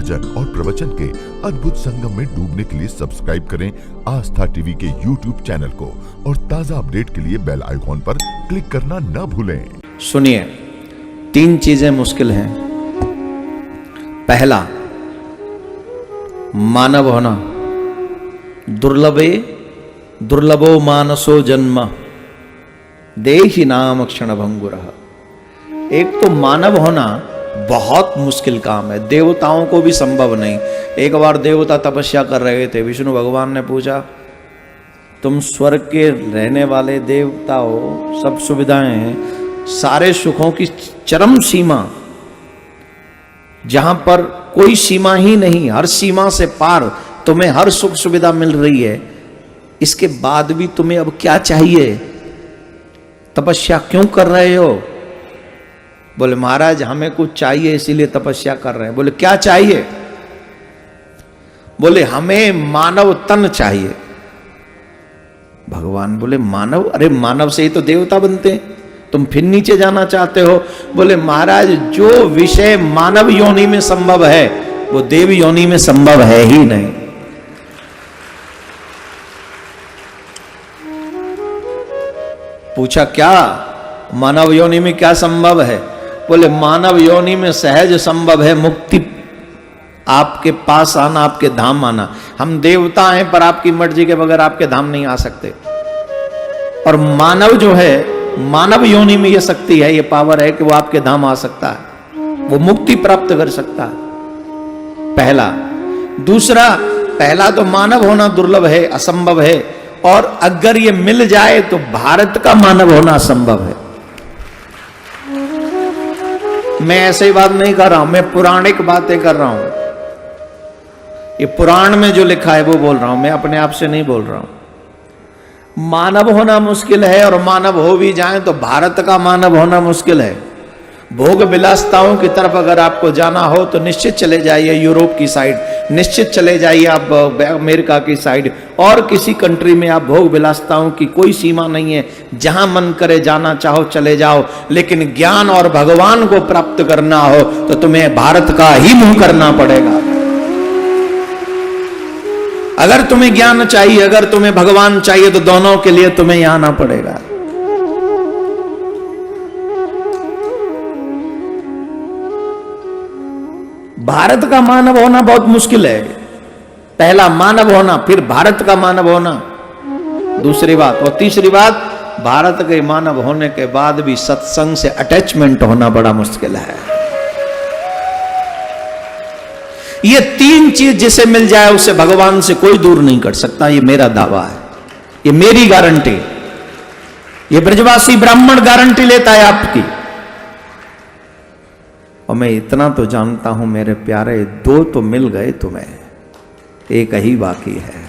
भजन और प्रवचन के अद्भुत संगम में डूबने के लिए सब्सक्राइब करें आस्था टीवी के YouTube चैनल को और ताजा अपडेट के लिए बेल आइकॉन पर क्लिक करना न भूलें। सुनिए, 3 चीजें मुश्किल हैं। पहला, मानव होना। दुर्लभो मानसो जन्म देहि नाम क्षण भंगुरः। एक तो मानव होना बहुत मुश्किल काम है, देवताओं को भी संभव नहीं। एक बार देवता तपस्या कर रहे थे, विष्णु भगवान ने पूछा, तुम स्वर्ग के रहने वाले देवता हो, सब सुविधाएं हैं, सारे सुखों की चरम सीमा, जहां पर कोई सीमा ही नहीं, हर सीमा से पार तुम्हें हर सुख सुविधा मिल रही है, इसके बाद भी तुम्हें अब क्या चाहिए? तपस्या क्यों कर रहे हो? बोले महाराज हमें कुछ चाहिए इसीलिए तपस्या कर रहे हैं। बोले क्या चाहिए? बोले हमें मानव तन चाहिए। भगवान बोले मानव? अरे मानव से ही तो देवता बनते हैं, तुम फिर नीचे जाना चाहते हो? बोले महाराज जो विषय मानव योनि में संभव है वो देव योनि में संभव है ही नहीं। पूछा क्या मानव योनि में क्या संभव है? बोले मानव योनि में सहज संभव है मुक्ति, आपके पास आना, आपके धाम आना। हम देवता हैं पर आपकी मर्जी के बगैर आपके धाम नहीं आ सकते। और मानव जो है, मानव योनि में ये शक्ति है, ये पावर है कि वो आपके धाम आ सकता है, वो मुक्ति प्राप्त कर सकता है। पहला। दूसरा, पहला तो मानव होना दुर्लभ है, असंभव है, और अगर ये मिल जाए तो भारत का मानव होना असंभव है। मैं ऐसे ही बात नहीं कर रहा हूं, मैं पौराणिक बातें कर रहा हूं। ये पुराण में जो लिखा है वो बोल रहा हूं, मैं अपने आप से नहीं बोल रहा हूं। मानव होना मुश्किल है, और मानव हो भी जाए तो भारत का मानव होना मुश्किल है। भोग विलासताओं की तरफ अगर आपको जाना हो तो निश्चित चले जाइए यूरोप की साइड, निश्चित चले जाइए आप अमेरिका की साइड, और किसी कंट्री में आप भोग विलासताओं की कोई सीमा नहीं है, जहां मन करे जाना चाहो चले जाओ। लेकिन ज्ञान और भगवान को प्राप्त करना हो तो तुम्हें भारत का ही मुंह करना पड़ेगा। अगर तुम्हें ज्ञान चाहिए, अगर तुम्हें भगवान चाहिए, तो दोनों के लिए तुम्हें यहां आना पड़ेगा। भारत का मानव होना बहुत मुश्किल है। पहला मानव होना, फिर भारत का मानव होना, दूसरी बात। और तीसरी बात, भारत के मानव होने के बाद भी सत्संग से अटैचमेंट होना बड़ा मुश्किल है। ये 3 चीज जिसे मिल जाए उसे भगवान से कोई दूर नहीं कर सकता, ये मेरा दावा है, ये मेरी गारंटी। ये ब्रजवासी ब्राह्मण गारंटी लेता है आपकी। और मैं इतना तो जानता हूं मेरे प्यारे, 2 तो मिल गए तुम्हें, एक ही बाकी है।